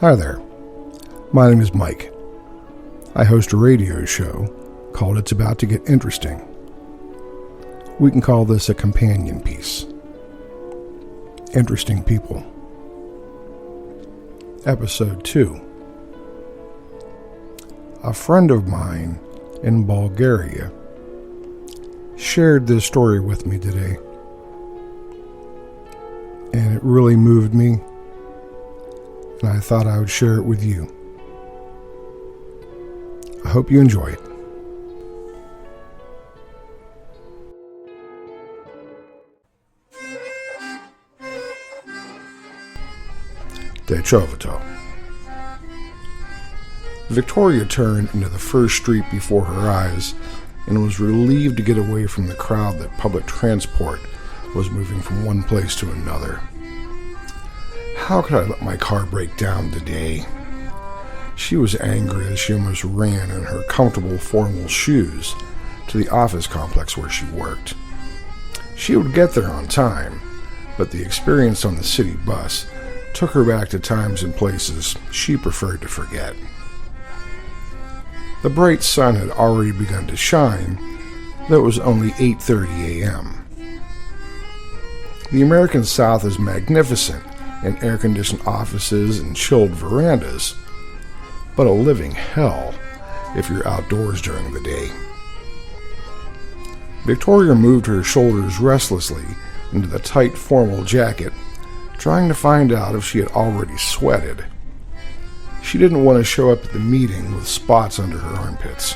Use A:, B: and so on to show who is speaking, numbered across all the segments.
A: Hi there, my name is Mike. I host a radio show called It's About to Get Interesting. We can call this a companion piece. Interesting People. Episode 2. A friend of mine in Bulgaria shared this story with me today, and it really moved me, and I thought I would share it with you. I hope you enjoy it. Daichovoto. Victoria turned into the first street before her eyes and was relieved to get away from the crowd that public transport was moving from one place to another. How could I let my car break down today? She was angry as she almost ran in her comfortable formal shoes to the office complex where she worked. She would get there on time, but the experience on the city bus took her back to times and places she preferred to forget. The bright sun had already begun to shine, though it was only 8:30 a.m. The American South is magnificent in air-conditioned offices and chilled verandas, but a living hell if you're outdoors during the day. Victoria moved her shoulders restlessly into the tight formal jacket, trying to find out if she had already sweated. She didn't want to show up at the meeting with spots under her armpits.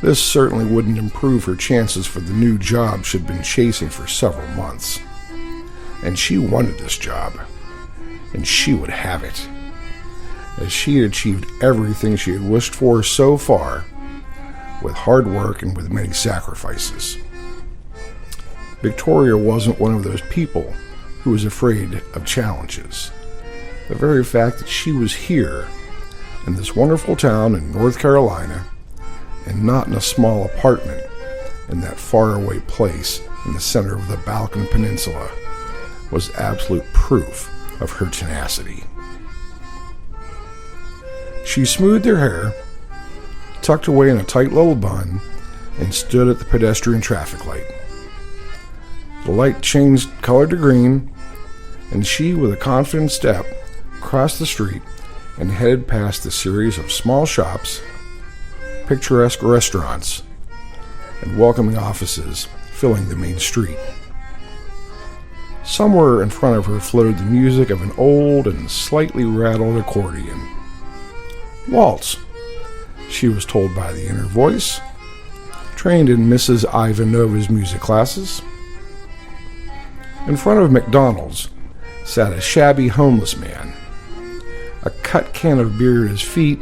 A: This certainly wouldn't improve her chances for the new job she'd been chasing for several months. And she wanted this job, and she would have it, as she had achieved everything she had wished for so far, with hard work and with many sacrifices. Victoria wasn't one of those people who was afraid of challenges. The very fact that she was here, in this wonderful town in North Carolina, and not in a small apartment in that faraway place in the center of the Balkan Peninsula, was absolute proof of her tenacity. She smoothed her hair, tucked away in a tight little bun, and stood at the pedestrian traffic light. The light changed color to green, and she, with a confident step, crossed the street and headed past the series of small shops, picturesque restaurants, and welcoming offices filling the main street. Somewhere in front of her flowed the music of an old and slightly rattled accordion. Waltz, she was told by the inner voice, trained in Mrs. Ivanova's music classes. In front of McDonald's sat a shabby homeless man, a cut can of beer at his feet,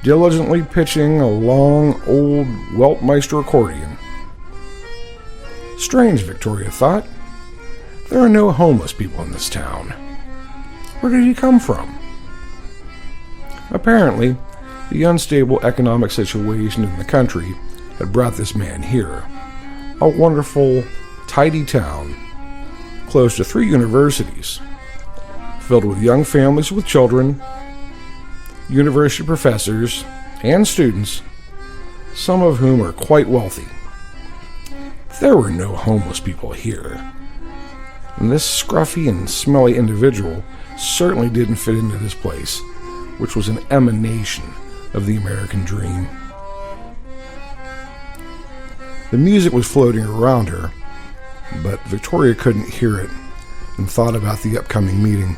A: diligently pitching a long, old Weltmeister accordion. Strange, Victoria thought. There are no homeless people in this town. Where did he come from? Apparently, the unstable economic situation in the country had brought this man here, a wonderful, tidy town, close to 3 universities, filled with young families with children, university professors, and students, some of whom are quite wealthy. There were no homeless people here, and this scruffy and smelly individual certainly didn't fit into this place, which was an emanation of the American dream. The music was floating around her, but Victoria couldn't hear it and thought about the upcoming meeting.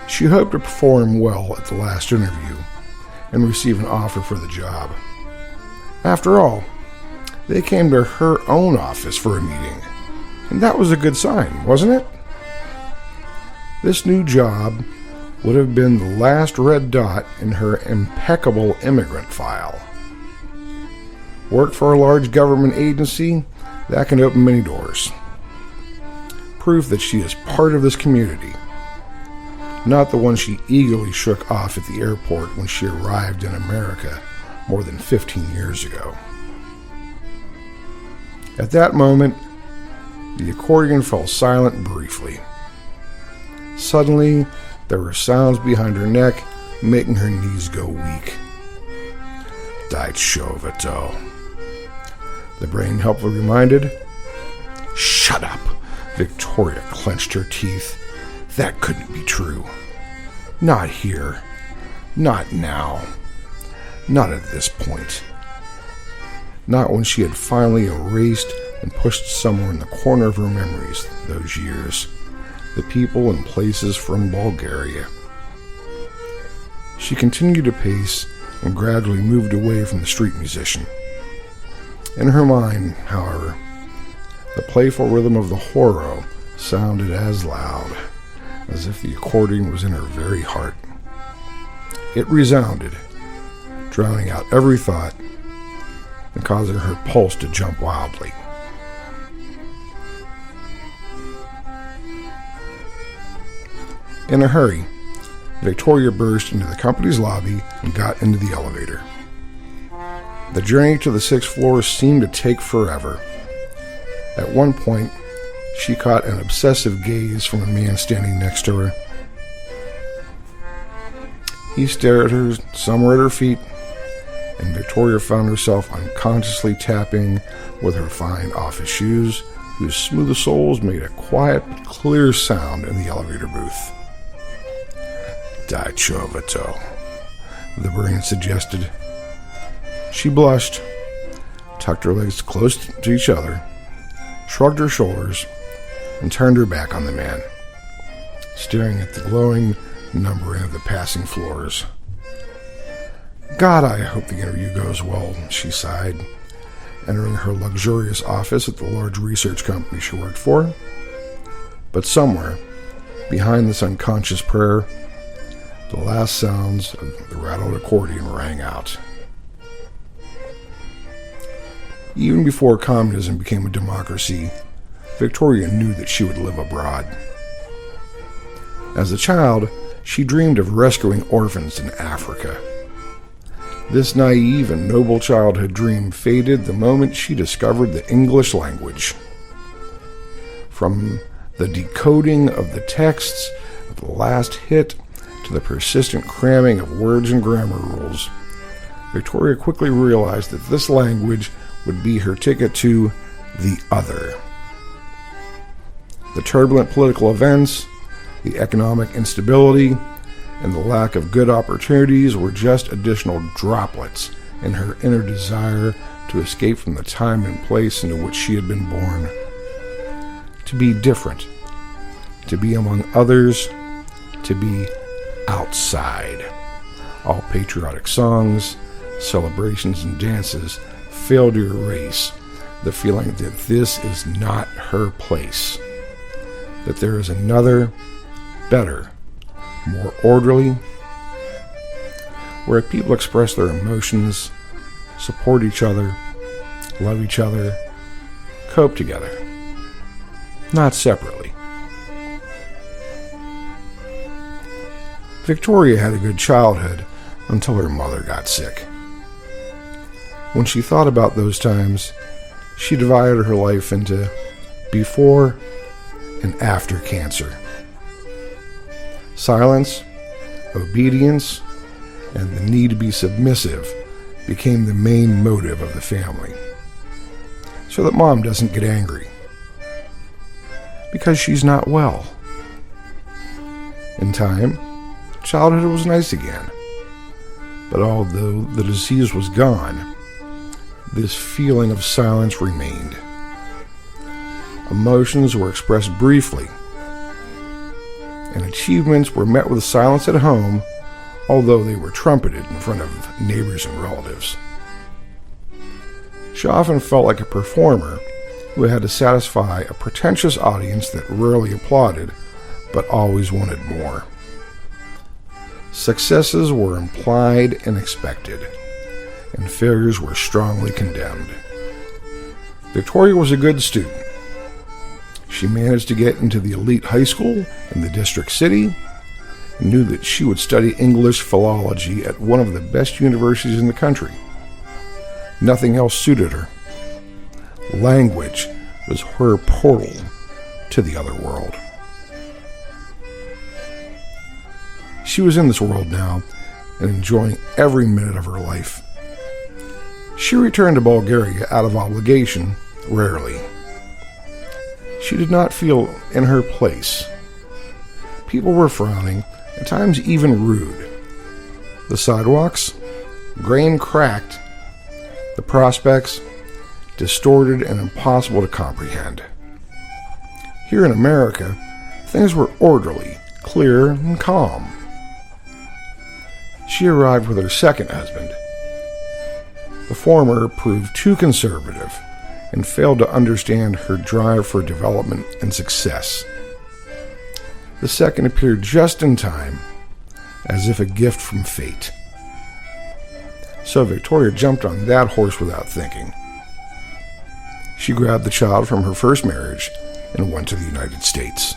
A: She hoped to perform well at the last interview and receive an offer for the job. After all, they came to her own office for a meeting, and that was a good sign, wasn't it? This new job would have been the last red dot in her impeccable immigrant file. Work for a large government agency, that can open many doors. Proof that she is part of this community, not the one she eagerly shook off at the airport when she arrived in America more than 15 years ago. At that moment, the accordion fell silent briefly. Suddenly, There were sounds behind her neck, making her knees go weak. Daichovoto. The brain helpfully reminded. Shut up! Victoria clenched her teeth. That couldn't be true. Not here. Not now. Not at this point. Not when she had finally erased and pushed somewhere in the corner of her memories those years, the people and places from Bulgaria. She continued to pace and gradually moved away from the street musician. In her mind, however, the playful rhythm of the horo sounded as loud as if the accordion was in her very heart. It resounded, drowning out every thought and causing her pulse to jump wildly. In a hurry, Victoria burst into the company's lobby and got into the elevator. The journey to the 6th floor seemed to take forever. At one point, she caught an obsessive gaze from a man standing next to her. He stared at her somewhere at her feet, and Victoria found herself unconsciously tapping with her fine office shoes, whose smooth soles made a quiet but clear sound in the elevator booth. Daichovoto, the brain suggested. She blushed, tucked her legs close to each other, shrugged her shoulders, and turned her back on the man, staring at the glowing numbering of the passing floors. God, I hope the interview goes well, she sighed, entering her luxurious office at the large research company she worked for. But somewhere, behind this unconscious prayer, the last sounds of the rattled accordion rang out. Even before communism became a democracy, Victoria knew that she would live abroad. As a child, she dreamed of rescuing orphans in Africa. This naive and noble childhood dream faded the moment she discovered the English language. From the decoding of the texts of the last hit to the persistent cramming of words and grammar rules, Victoria quickly realized that this language would be her ticket to the other. The turbulent political events, the economic instability, and the lack of good opportunities were just additional droplets in her inner desire to escape from the time and place into which she had been born. To be different, to be among others, to be outside. All patriotic songs, celebrations, and dances failed to erase the feeling that this is not her place, that there is another, better, more orderly, where people express their emotions, support each other, love each other, cope together, not separately. Victoria had a good childhood until her mother got sick. When she thought about those times, she divided her life into before and after cancer. Silence, obedience, and the need to be submissive became the main motive of the family, so that Mom doesn't get angry, because she's not well. In time, childhood was nice again, but although the disease was gone, this feeling of silence remained. Emotions were expressed briefly, and achievements were met with silence at home, although they were trumpeted in front of neighbors and relatives. She often felt like a performer who had to satisfy a pretentious audience that rarely applauded, but always wanted more. Successes were implied and expected, and failures were strongly condemned. Victoria was a good student. She managed to get into the elite high school in the district city and knew that she would study English philology at one of the best universities in the country. Nothing else suited her. Language was her portal to the other world. She was in this world now and enjoying every minute of her life. She returned to Bulgaria out of obligation, rarely. She did not feel in her place. People were frowning, at times even rude. The sidewalks, grain cracked. The prospects, distorted and impossible to comprehend. Here in America, things were orderly, clear, and calm. She arrived with her second husband. The former proved too conservative and failed to understand her drive for development and success. The second appeared just in time, as if a gift from fate. So Victoria jumped on that horse without thinking. She grabbed the child from her first marriage and went to the United States.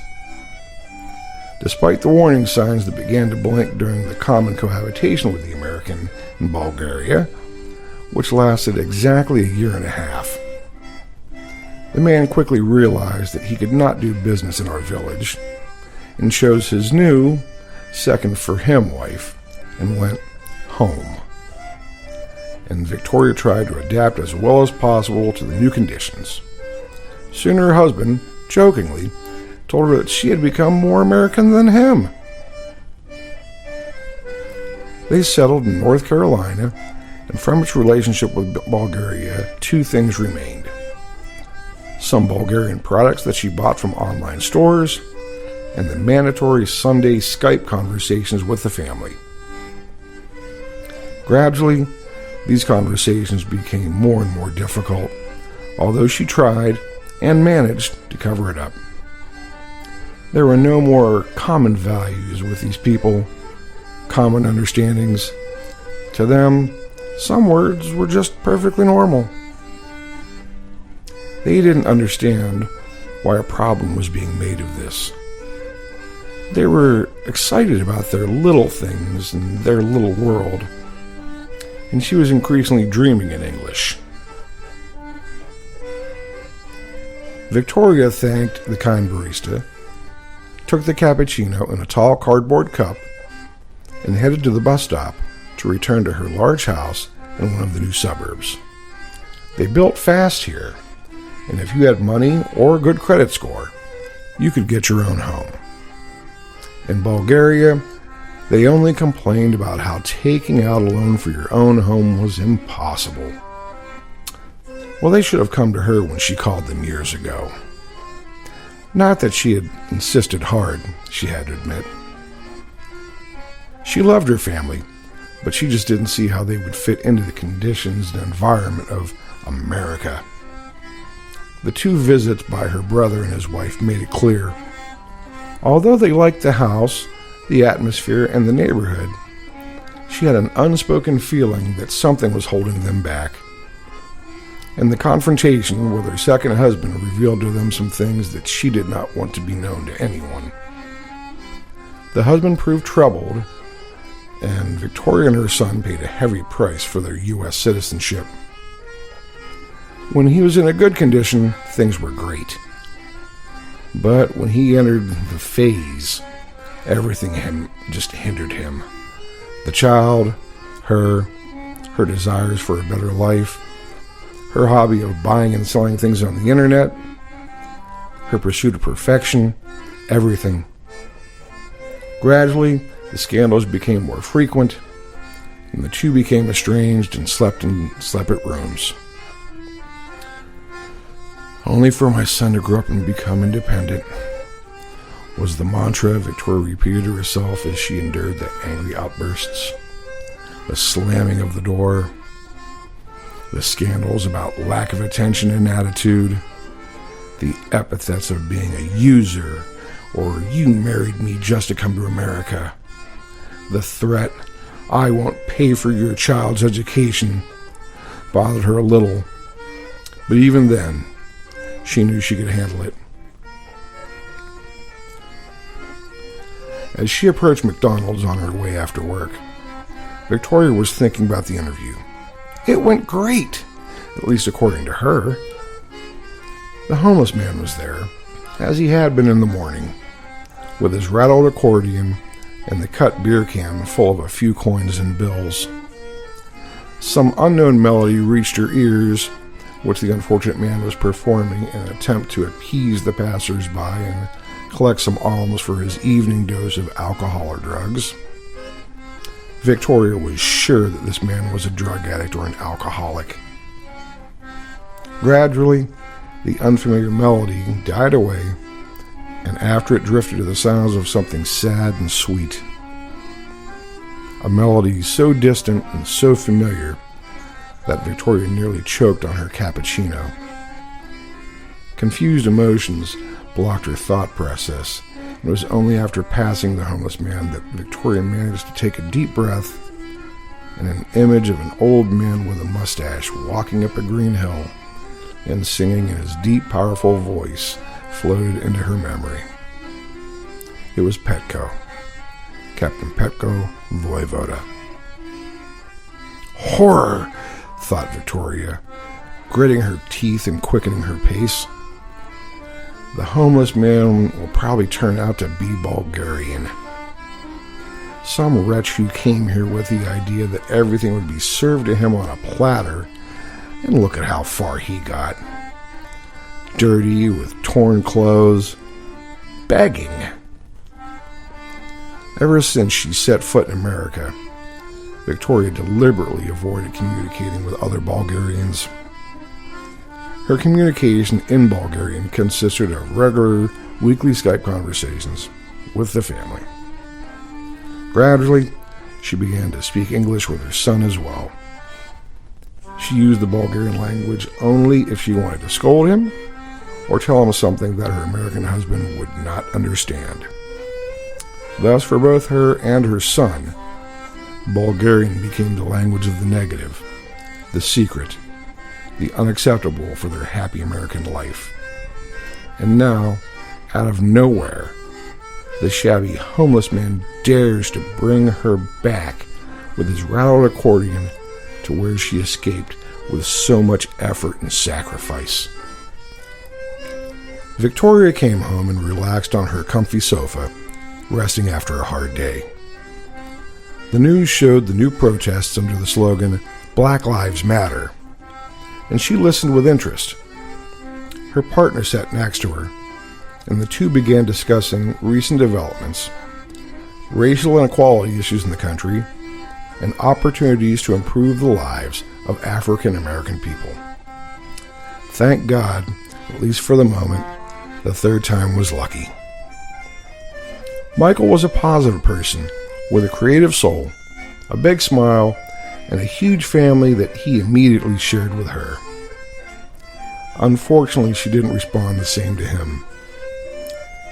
A: Despite the warning signs that began to blink during the common cohabitation with the American in Bulgaria, which lasted exactly a year and a half, the man quickly realized that he could not do business in our village and chose his new, second-for-him wife and went home. And Victoria tried to adapt as well as possible to the new conditions. Soon her husband, jokingly, told her that she had become more American than him. They settled in North Carolina, and from its relationship with Bulgaria, two things remained. Some Bulgarian products that she bought from online stores, and the mandatory Sunday Skype conversations with the family. Gradually, these conversations became more and more difficult, although she tried and managed to cover it up. There were no more common values with these people, common understandings. To them, some words were just perfectly normal. They didn't understand why a problem was being made of this. They were excited about their little things and their little world, and she was increasingly dreaming in English. Victoria thanked the kind barista, took the cappuccino in a tall cardboard cup, and headed to the bus stop to return to her large house in one of the new suburbs. They built fast here, and if you had money or a good credit score, you could get your own home. In Bulgaria, they only complained about how taking out a loan for your own home was impossible. Well, they should have come to her when she called them years ago. Not that she had insisted hard, she had to admit. She loved her family, but she just didn't see how they would fit into the conditions and environment of America. The two visits by her brother and his wife made it clear. Although they liked the house, the atmosphere, and the neighborhood, she had an unspoken feeling that something was holding them back. And the confrontation with her second husband revealed to them some things that she did not want to be known to anyone. The husband proved troubled, and Victoria and her son paid a heavy price for their U.S. citizenship. When he was in a good condition, things were great. But when he entered the phase, everything just hindered him. The child, her desires for a better life, her hobby of buying and selling things on the internet, her pursuit of perfection, everything. Gradually, the scandals became more frequent, and the two became estranged and slept in separate rooms. Only for my son to grow up and become independent, was the mantra Victoria repeated to herself as she endured the angry outbursts, the slamming of the door, the scandals about lack of attention and attitude, the epithets of being a user, or you married me just to come to America, the threat, I won't pay for your child's education, bothered her a little, but even then, she knew she could handle it. As she approached McDonald's on her way after work, Victoria was thinking about the interview. It went great, at least according to her. The homeless man was there, as he had been in the morning, with his rattled accordion, and the cut beer can full of a few coins and bills. Some unknown melody reached her ears, which the unfortunate man was performing in an attempt to appease the passers-by and collect some alms for his evening dose of alcohol or drugs. Victoria was sure that this man was a drug addict or an alcoholic. Gradually, the unfamiliar melody died away, and after it drifted to the sounds of something sad and sweet. A melody so distant and so familiar that Victoria nearly choked on her cappuccino. Confused emotions blocked her thought process, and it was only after passing the homeless man that Victoria managed to take a deep breath, and an image of an old man with a mustache walking up a green hill and singing in his deep, powerful voice floated into her memory. It was Petko, Captain Petko Voivoda. Horror, thought Victoria, gritting her teeth and quickening her pace. The homeless man will probably turn out to be Bulgarian. Some wretch who came here with the idea that everything would be served to him on a platter, and look at how far he got. Dirty, with torn clothes, begging. Ever since she set foot in America, Victoria deliberately avoided communicating with other Bulgarians. Her communication in Bulgarian consisted of regular weekly Skype conversations with the family. Gradually, she began to speak English with her son as well. She used the Bulgarian language only if she wanted to scold him or tell him something that her American husband would not understand. Thus, for both her and her son, Bulgarian became the language of the negative, the secret, the unacceptable for their happy American life. And now, out of nowhere, the shabby homeless man dares to bring her back with his rattled accordion to where she escaped with so much effort and sacrifice. Victoria came home and relaxed on her comfy sofa, resting after a hard day. The news showed the new protests under the slogan, "Black Lives Matter," and she listened with interest. Her partner sat next to her, and the two began discussing recent developments, racial inequality issues in the country, and opportunities to improve the lives of African American people. Thank God, at least for the moment, the third time was lucky. Michael was a positive person with a creative soul, a big smile, and a huge family that he immediately shared with her. Unfortunately, she didn't respond the same to him.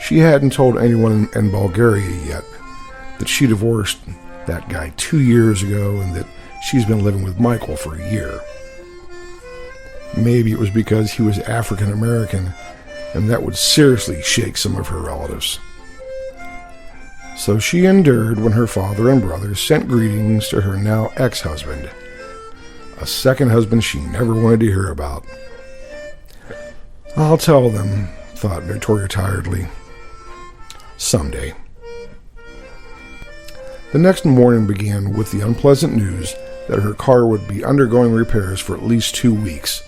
A: She hadn't told anyone in Bulgaria yet that she divorced that guy 2 years ago and that she's been living with Michael for a year. Maybe it was because he was African American, and that would seriously shake some of her relatives. So she endured when her father and brother sent greetings to her now ex-husband, a second husband she never wanted to hear about. I'll tell them, thought Victoria tiredly. Someday. The next morning began with the unpleasant news that her car would be undergoing repairs for at least 2 weeks,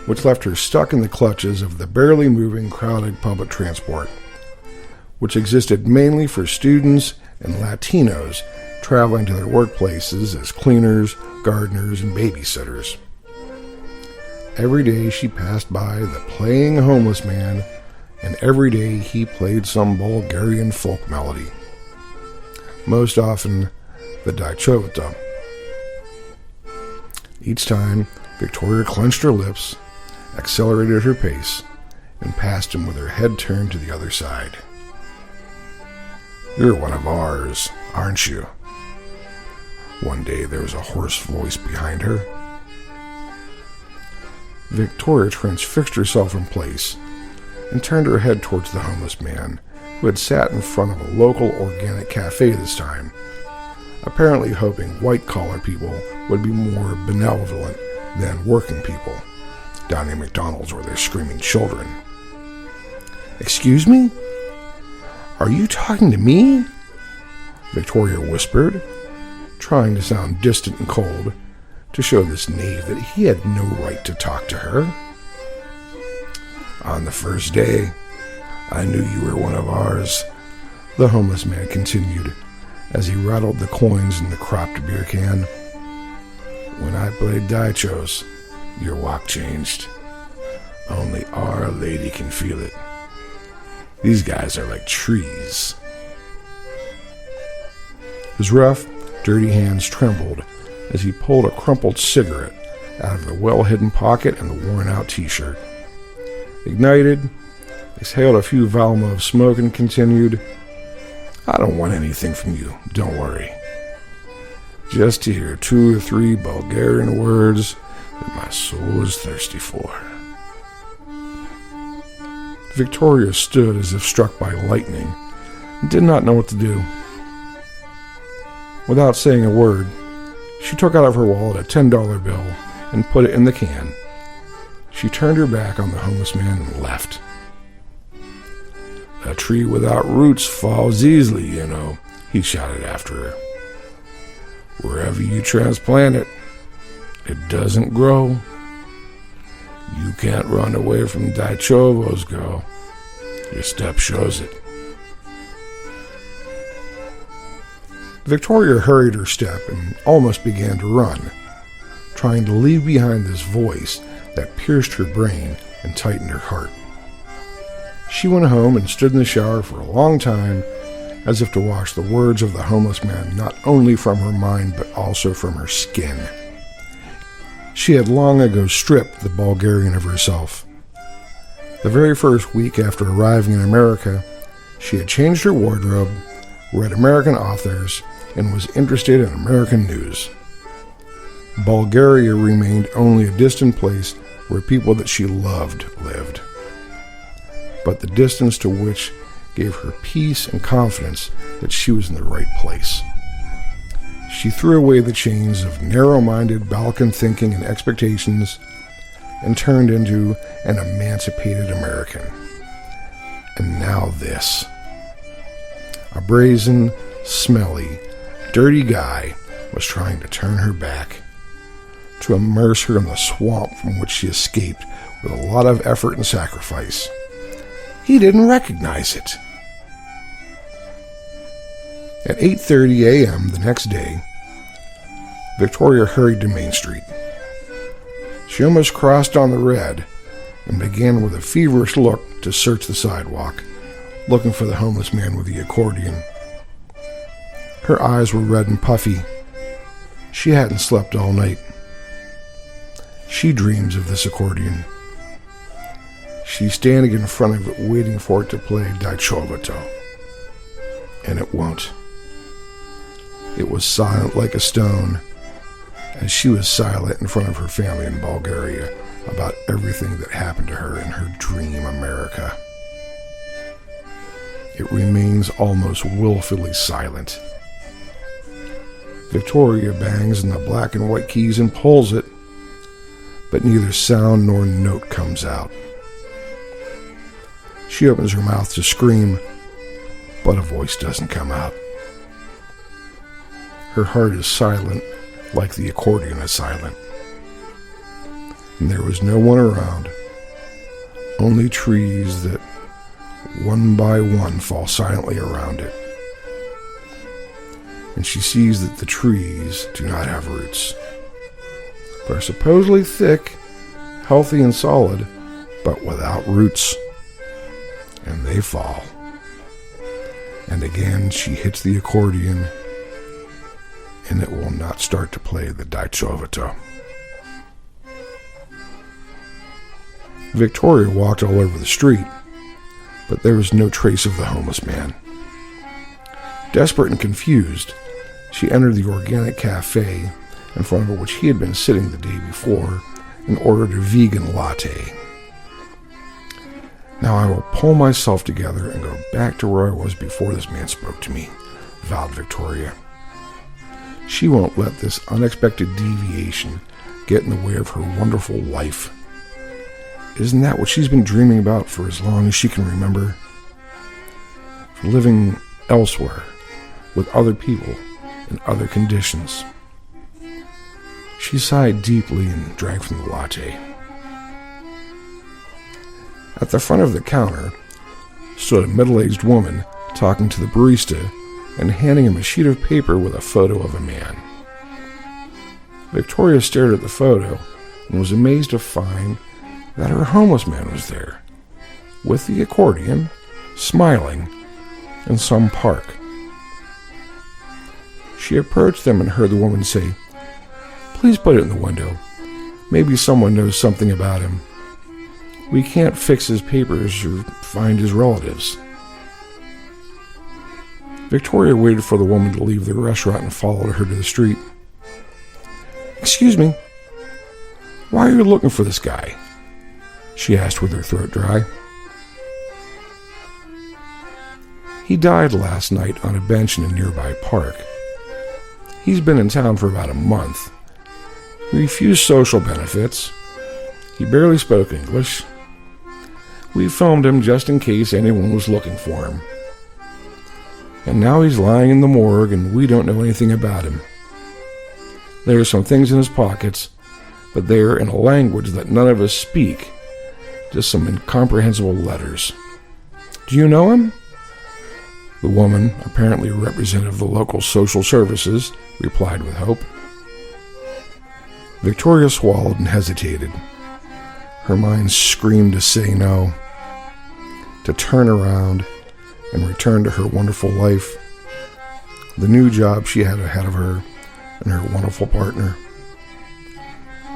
A: which left her stuck in the clutches of the barely moving, crowded public transport, which existed mainly for students and Latinos traveling to their workplaces as cleaners, gardeners, and babysitters. Every day she passed by the playing homeless man, and every day he played some Bulgarian folk melody. Most often, the Daichovoto. Each time, Victoria clenched her lips, accelerated her pace, and passed him with her head turned to the other side. "You're one of ours, aren't you?" One day there was a hoarse voice behind her. Victoria transfixed herself in place and turned her head towards the homeless man, who had sat in front of a local organic cafe this time, apparently hoping white-collar people would be more benevolent than working people down in McDonald's where they're screaming children. "Excuse me? Are you talking to me?" Victoria whispered, trying to sound distant and cold, to show this knave that he had no right to talk to her. "On the first day, I knew you were one of ours," the homeless man continued, as he rattled the coins in the cropped beer can. "When I played Daichos, your walk changed. Only Our Lady can feel it. These guys are like trees." His rough, dirty hands trembled as he pulled a crumpled cigarette out of the well-hidden pocket and the worn-out t-shirt. Ignited, exhaled a few valma of smoke and continued, "I don't want anything from you, don't worry. Just to hear 2 or 3 Bulgarian words that my soul is thirsty for." Victoria stood as if struck by lightning and did not know what to do. Without saying a word, she took out of her wallet a $10 bill and put it in the can. She turned her back on the homeless man and left. "A tree without roots falls easily, you know," he shouted after her. "Wherever you transplant it, it doesn't grow. You can't run away from Daichovos, girl. Your step shows it." Victoria hurried her step and almost began to run, trying to leave behind this voice that pierced her brain and tightened her heart. She went home and stood in the shower for a long time, as if to wash the words of the homeless man not only from her mind but also from her skin. She had long ago stripped the Bulgarian of herself. The very first week after arriving in America, she had changed her wardrobe, read American authors, and was interested in American news. Bulgaria remained only a distant place where people that she loved lived. But the distance to which gave her peace and confidence that she was in the right place. She threw away the chains of narrow-minded Balkan thinking and expectations and turned into an emancipated American. And now this. A brazen, smelly, dirty guy was trying to turn her back, to immerse her in the swamp from which she escaped with a lot of effort and sacrifice. He didn't recognize it. At 8:30 a.m. the next day, Victoria hurried to Main Street. She almost crossed on the red and began with a feverish look to search the sidewalk, looking for the homeless man with the accordion. Her eyes were red and puffy. She hadn't slept all night. She dreams of this accordion. She's standing in front of it waiting for it to play Daichovoto. And it won't. It was silent like a stone, as she was silent in front of her family in Bulgaria about everything that happened to her in her dream America. It remains almost willfully silent. Victoria bangs on the black and white keys and pulls it, but neither sound nor note comes out. She opens her mouth to scream, but a voice doesn't come out. Her heart is silent, like the accordion is silent. And there was no one around, only trees that, one by one, fall silently around it. And she sees that the trees do not have roots, but are supposedly thick, healthy, and solid, but without roots. And they fall. And again she hits the accordion, and it will not start to play the Daichovoto. Victoria walked all over the street, but there was no trace of the homeless man. Desperate and confused, she entered the organic cafe in front of which he had been sitting the day before and ordered a vegan latte. "Now I will pull myself together and go back to where I was before this man spoke to me," vowed Victoria. She won't let this unexpected deviation get in the way of her wonderful life. Isn't that what she's been dreaming about for as long as she can remember? For living elsewhere, with other people in other conditions. She sighed deeply and drank from the latte. At the front of the counter stood a middle-aged woman talking to the barista and handing him a sheet of paper with a photo of a man. Victoria stared at the photo and was amazed to find that her homeless man was there, with the accordion, smiling, in some park. She approached them and heard the woman say, "Please put it in the window. Maybe someone knows something about him. We can't fix his papers or find his relatives." Victoria waited for the woman to leave the restaurant and followed her to the street. "Excuse me, why are you looking for this guy?" she asked with her throat dry. "He died last night on a bench in a nearby park. He's been in town for about a month. He refused social benefits. He barely spoke English. We filmed him just in case anyone was looking for him. And now he's lying in the morgue and we don't know anything about him. There are some things in his pockets, but they are in a language that none of us speak, just some incomprehensible letters. Do you know him?" The woman, apparently a representative of the local social services, replied with hope. Victoria swallowed and hesitated. Her mind screamed to say no, to turn around and return to her wonderful life, the new job she had ahead of her, and her wonderful partner.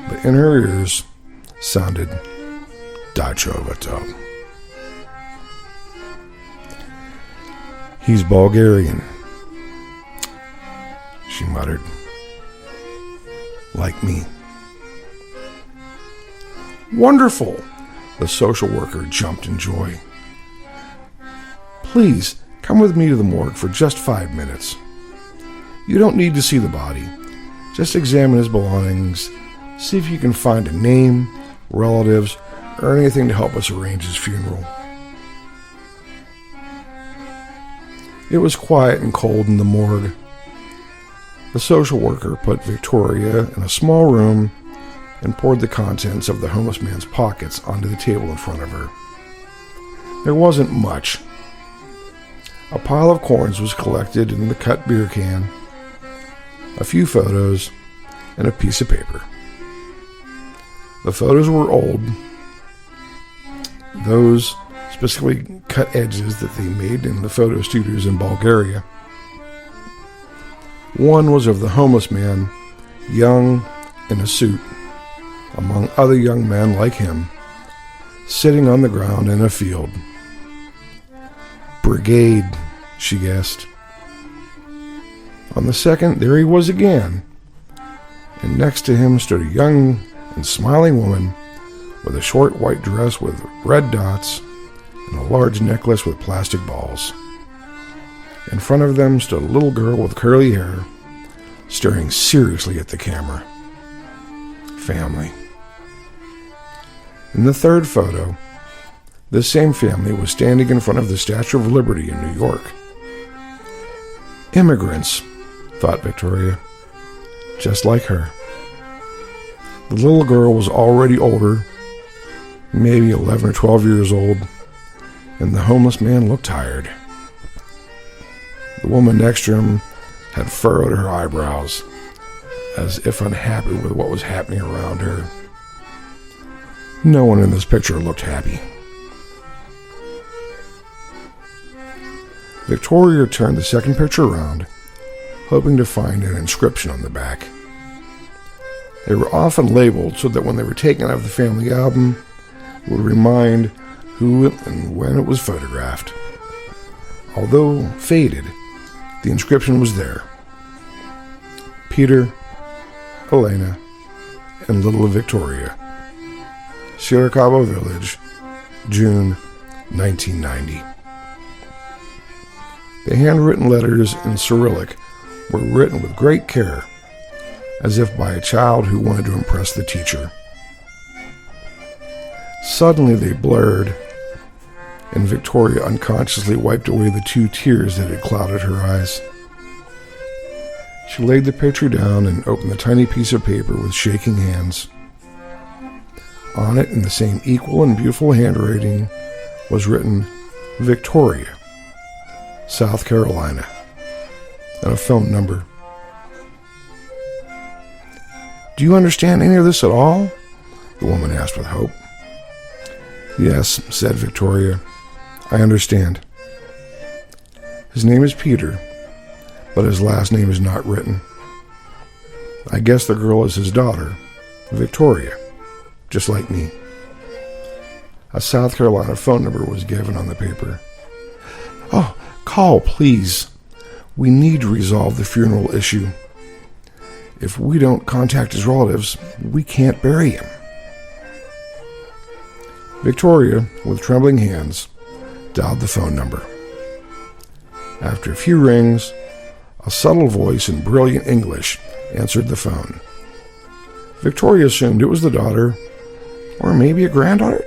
A: But in her ears sounded Daichovoto. "He's Bulgarian," she muttered. "Like me." "Wonderful!" The social worker jumped in joy. "Please, come with me to the morgue for just 5 minutes. You don't need to see the body. Just examine his belongings, see if you can find a name, relatives, or anything to help us arrange his funeral." It was quiet and cold in the morgue. The social worker put Victoria in a small room and poured the contents of the homeless man's pockets onto the table in front of her. There wasn't much. A pile of coins was collected in the cut beer can, a few photos, and a piece of paper. The photos were old, those specifically cut edges that they made in the photo studios in Bulgaria. One was of the homeless man, young, in a suit, among other young men like him, sitting on the ground in a field. "Brigade," she guessed. On the second, there he was again, and next to him stood a young and smiling woman with a short white dress with red dots and a large necklace with plastic balls. In front of them stood a little girl with curly hair, staring seriously at the camera. Family. In the third photo, this same family was standing in front of the Statue of Liberty in New York. Immigrants, thought Victoria, just like her. The little girl was already older, maybe 11 or 12 years old, and the homeless man looked tired. The woman next to him had furrowed her eyebrows, as if unhappy with what was happening around her. No one in this picture looked happy. Victoria turned the second picture around, hoping to find an inscription on the back. They were often labeled so that when they were taken out of the family album, it would remind who and when it was photographed. Although faded, the inscription was there. Peter, Elena, and little Victoria. Siracabo Village, June 1990. The handwritten letters in Cyrillic were written with great care, as if by a child who wanted to impress the teacher. Suddenly they blurred, and Victoria unconsciously wiped away the 2 tears that had clouded her eyes. She laid the picture down and opened the tiny piece of paper with shaking hands. On it, in the same equal and beautiful handwriting, was written, Victoria, South Carolina, and a phone number. "Do you understand any of this at all?" the woman asked with hope. "Yes," said Victoria, "I understand. His name is Peter, but his last name is not written. I guess the girl is his daughter, Victoria, just like me." A South Carolina phone number was given on the paper. "Oh, call, please. We need to resolve the funeral issue. If we don't contact his relatives, we can't bury him." Victoria, with trembling hands, dialed the phone number. After a few rings, a subtle voice in brilliant English answered the phone. Victoria assumed it was the daughter, or maybe a granddaughter.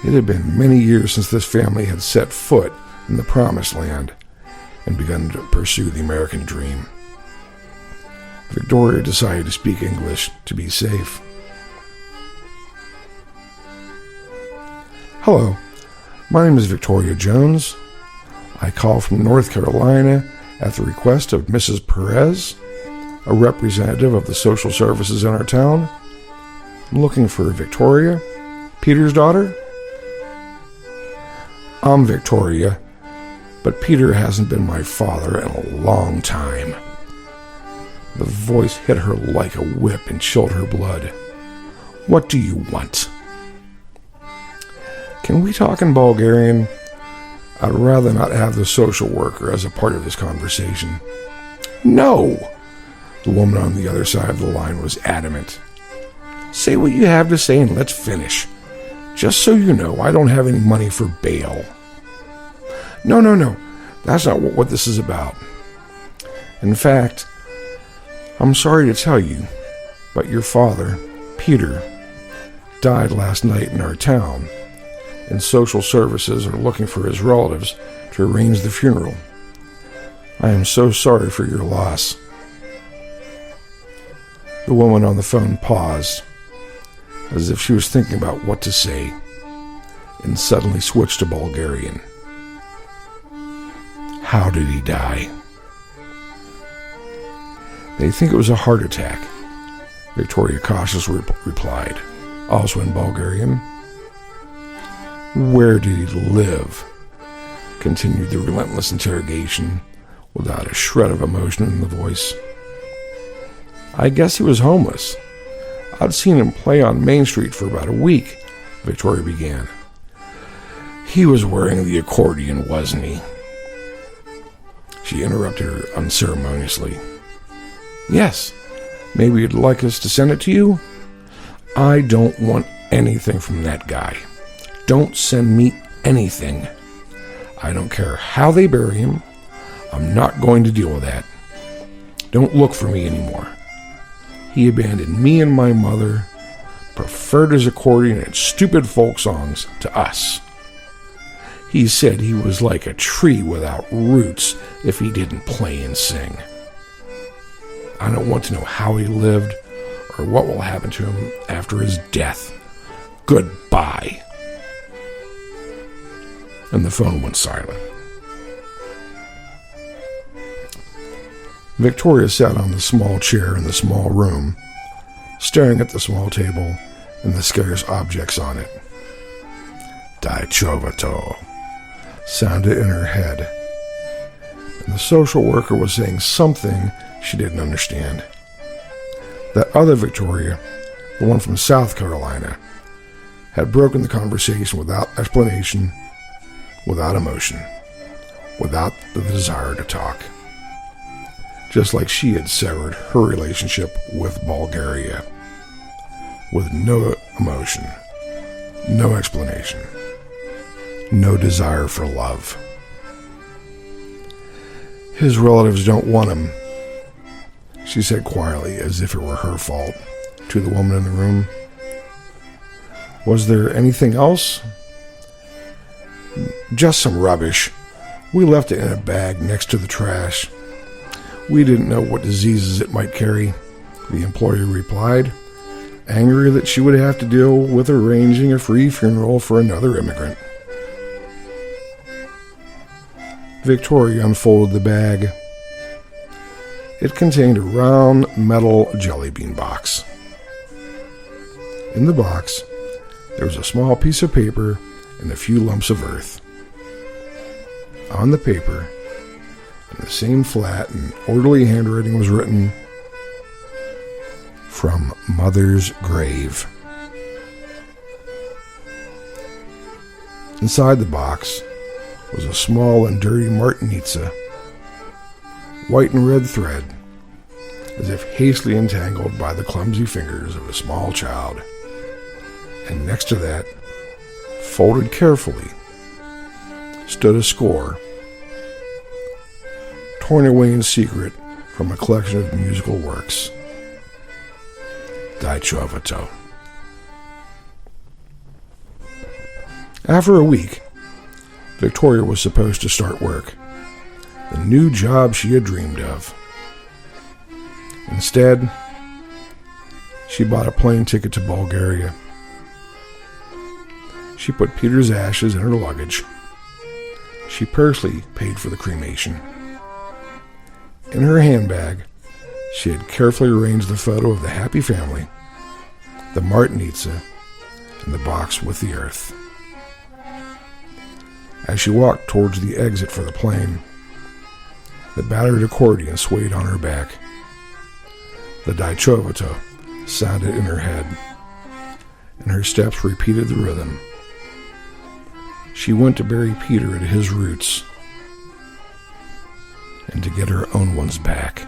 A: It had been many years since this family had set foot in the Promised Land and begun to pursue the American dream. Victoria decided to speak English to be safe. "Hello, my name is Victoria Jones. I call from North Carolina at the request of Mrs. Perez, a representative of the social services in our town. I'm looking for Victoria, Peter's daughter." "I'm Victoria, but Peter hasn't been my father in a long time." The voice hit her like a whip and chilled her blood. "What do you want?" "Can we talk in Bulgarian? I'd rather not have the social worker as a part of this conversation." "No!" The woman on the other side of the line was adamant. "Say what you have to say and let's finish. Just so you know, I don't have any money for bail." No. That's not what this is about. In fact, I'm sorry to tell you, but your father, Peter, died last night in our town, and social services are looking for his relatives to arrange the funeral. I am so sorry for your loss." The woman on the phone paused, as if she was thinking about what to say, and suddenly switched to Bulgarian. "How did he die?" "They think it was a heart attack," Victoria cautiously replied, also in Bulgarian. "Where did he live?" continued the relentless interrogation, without a shred of emotion in the voice. "I guess he was homeless. I'd seen him play on Main Street for about a week," Victoria began. "He was wearing the accordion, wasn't he?" She interrupted her unceremoniously. "Yes, maybe you'd like us to send it to you?" "I don't want anything from that guy. Don't send me anything. I don't care how they bury him. I'm not going to deal with that. Don't look for me anymore. He abandoned me and my mother, preferred his accordion and stupid folk songs to us. He said he was like a tree without roots if he didn't play and sing. I don't want to know how he lived or what will happen to him after his death. Goodbye." And the phone went silent. Victoria sat on the small chair in the small room, staring at the small table and the scarce objects on it. Daichovoto sounded in her head, and the social worker was saying something she didn't understand. That other Victoria, the one from South Carolina, had broken the conversation without explanation, without emotion, without the desire to talk. Just like she had severed her relationship with Bulgaria, with no emotion, no explanation, no desire for love. "His relatives don't want him," she said quietly, as if it were her fault, to the woman in the room. "Was there anything else?" "Just some rubbish. We left it in a bag next to the trash. We didn't know what diseases it might carry, the employer replied, angry that she would have to deal with arranging a free funeral for another immigrant. Victoria unfolded the bag. It contained a round metal jelly bean box. In the box, there was a small piece of paper and a few lumps of earth. On the paper, in the same flat and orderly handwriting, was written, "From Mother's Grave." Inside the box was a small and dirty martinitsa, white and red thread, as if hastily entangled by the clumsy fingers of a small child. And next to that, folded carefully, stood a score, torn away in secret from a collection of musical works. Daichovoto. After a week, Victoria was supposed to start work, the new job she had dreamed of. Instead, she bought a plane ticket to Bulgaria. She put Peter's ashes in her luggage. She personally paid for the cremation. In her handbag, she had carefully arranged the photo of the happy family, the martinitsa, and the box with the earth. As she walked towards the exit for the plane, the battered accordion swayed on her back. The Daichovoto sounded in her head, and her steps repeated the rhythm. She went to bury Peter at his roots and to get her own ones back.